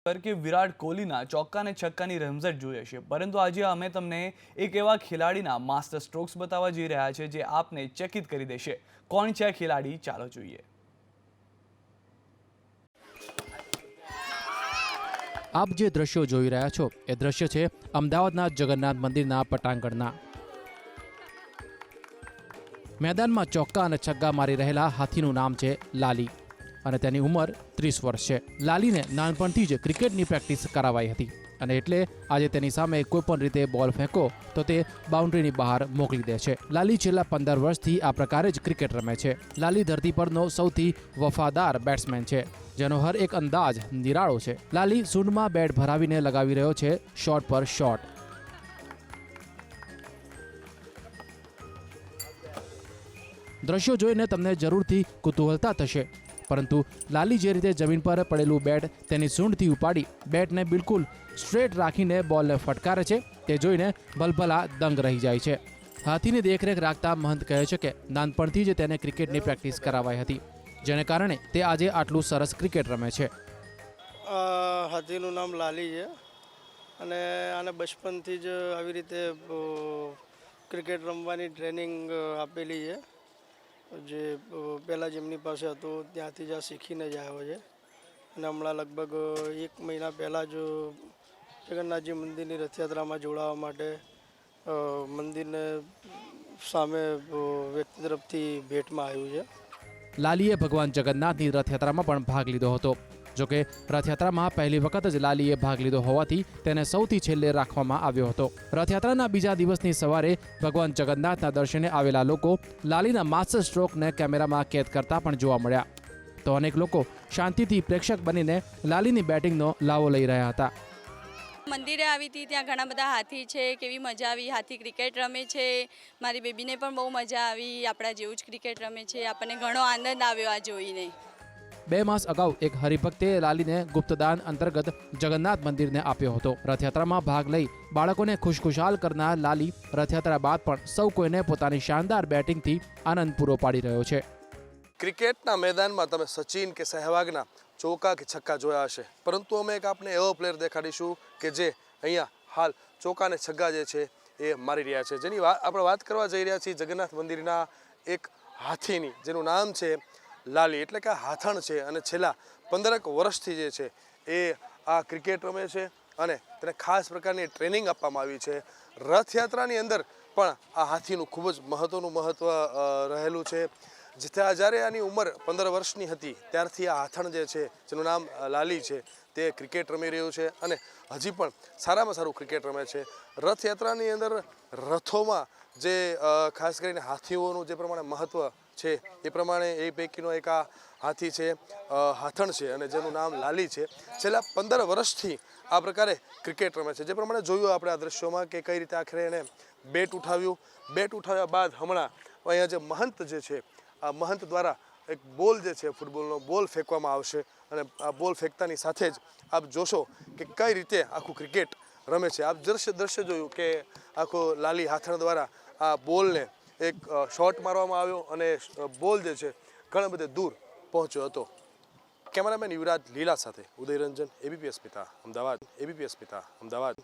કે વિરાટ કોહલીના ચોક્કા અને છક્કાની રમઝટ જોઈ હશે, પરંતુ આજે અમે તમને એક એવા ખેલાડીના માસ્ટર સ્ટ્રોક્સ બતાવવા જઈ રહ્યા છે જે આપને ચકિત કરી દેશે। કોણ છે આ ખેલાડી, ચાલો જોઈએ। આપ જે દ્રશ્યો જોઈ રહ્યા છો એ દ્રશ્ય છે અમદાવાદના જગન્નાથ મંદિરના પટાંગણના। મેદાનમાં ચોક્કા અને છગ્ગા મારી રહેલા હાથીનું નામ છે લાલી અને તેની ઉંમર 30 વર્ષ છે। લાલીને નાનપણથી જ ક્રિકેટની પ્રેક્ટિસ કરાવાઈ હતી અને એટલે આજે તેની સામે કોઈ પણ રીતે બોલ ફેંકો તો તે બાઉન્ડ્રીની બહાર મોકલી દે છે। લાલી છેલ્લા 15 વર્ષથી આ પ્રકારે જ ક્રિકેટ રમે છે। લાલી ધરતી પરનો સૌથી વફાદાર બેટ્સમેન છે જેનો હર એક અંદાજ નિરાળો છે। લાલી સૂંઢમાં બેટ ભરાવીને લગાવી રહ્યો છે શોટ પર શોટ। દ્રશ્યો જોઈને તમને જરૂરથી કુતૂહલતા થશે, પરંતુ લાલી જે રીતે જમીન પર પડેલું બેટ તેની સૂંઢથી ઉપાડી બેટને બિલકુલ સ્ટ્રેટ રાખીને બોલને ફટકારે છે તે જોઈને ભલભલા દંગ રહી જાય છે। હાથીની દેખરેખ રાખતા મહંત કહે છે કે નાનપણથી જ તેને ક્રિકેટની પ્રેક્ટિસ કરાવાઈ હતી, જેને કારણે તે આજે આટલું સરસ ક્રિકેટ રમે છે। હાથીનું નામ લાલી છે અને આને બચપનથી જ આવી રીતે ક્રિકેટ રમવાની ટ્રેનિંગ આપેલી છે। જે પહેલાં જેમની પાસે હતું ત્યાંથી જ આ શીખીને જ આવ્યો છે અને હમણાં લગભગ 1 મહિના પહેલાં જ જગન્નાથજી મંદિરની રથયાત્રામાં જોડાવા માટે મંદિરને સામે વ્યક્તિ તરફથી ભેટમાં આવ્યું છે। લાલીએ ભગવાન જગન્નાથની રથયાત્રામાં પણ ભાગ લીધો હતો। જોકે રથયાત્રામાં પહેલી વખત જ લાલીએ ભાગ લીધો હોવાથી તેને સૌથી છેલ્લે રાખવામાં આવ્યો હતો। રથયાત્રાના બીજા દિવસની સવારે ભગવાન જગન્નાથના દર્શને આવેલા લોકો લાલીના માસ્ટર સ્ટ્રોકને કેમેરામાં કેદ કરતા પણ જોવા મળ્યા, તો અનેક લોકો શાંતિથી પ્રેક્ષક બનીને લાલીની બેટિંગનો લાવો લઈ રહ્યા હતા। મંદિરે આવી હતી, ત્યાં ઘણા બધા હાથી છે, કેવી મજા આવી। હાથી ક્રિકેટ રમે છે, મારી બેબીને પણ બહુ મજા આવી। આપણા જેવું જ ક્રિકેટ રમે છે, આપણને ઘણો આનંદ આવ્યો આ જોઈને। 2 માસ અગાઉ એક હરિભક્તે લાલીને ગુપ્તદાન અંતર્ગત જગન્નાથ મંદિરને આપ્યો હતો। રથયાત્રામાં ભાગ લઈ બાળકોને ખુશખુશાલ કરનાર લાલી રથયાત્રા બાદ પણ સૌ કોઈને પોતાની શાનદાર બેટિંગથી આનંદ પૂરો પાડી રહ્યો છે। ક્રિકેટના મેદાનમાં તમે સચિન કે સહેવાગના ચોકા કે છક્કા જોયા હશે, પરંતુ અમે એક આપને એવો પ્લેયર દેખાડીશું કે જે અહીંયા હાલ ચોકા અને છગ્ગા જે છે એ મારી રહ્યા છે, જેની આપણે વાત કરવા જઈ રહ્યા છીએ જગન્નાથ મંદિરના એક હાથીની, જેનું નામ છે લાલી, એટલે કે હાથણ છે અને છેલ્લા 15 વર્ષથી જે છે એ આ ક્રિકેટ રમે છે અને તેને ખાસ પ્રકારની ટ્રેનિંગ આપવામાં આવી છે। રથયાત્રાની અંદર પણ આ હાથીનું ખૂબ જ મહત્વ રહેલું છે। જ્યારે આની ઉંમર 15 વર્ષની હતી ત્યારથી આ હાથણ જે છે જેનું નામ લાલી છે તે ક્રિકેટ રમી રહ્યું છે અને હજી પણ સારામાં સારું ક્રિકેટ રમે છે। રથયાત્રાની અંદર રથોમાં જે ખાસ કરીને હાથીઓનું જે પ્રમાણે મહત્વ છે એ પ્રમાણે એ પૈકીનો એક આ હાથી છે, હાથણ છે અને જેનું નામ લાલી છે। છેલ્લા 15 વર્ષથી આ પ્રકારે ક્રિકેટ રમે છે। જે પ્રમાણે જોયું આપણે આ દ્રશ્યોમાં કે કઈ રીતે આખરે એને બેટ ઉઠાવ્યા બાદ હમણાં અહીંયા જે મહંત જે છે આ મહંત દ્વારા એક બોલ જે છે ફૂટબોલનો બોલ ફેંકવામાં આવશે અને આ બોલ ફેંકતાની સાથે જ આપ જોશો કે કઈ રીતે આખું ક્રિકેટ રમે છે। આપ દ્રશ્ય જોયું કે આખો લાલી હાથણ દ્વારા આ બોલને એક શોટ મારવામાં આવ્યો અને બોલ જે છે ઘણા બધે દૂર પહોંચ્યો હતો। કેમેરામેન યુવરાજ લીલા સાથે ઉદયરંજન, એબીપી અસ્મિતા, અમદાવાદ।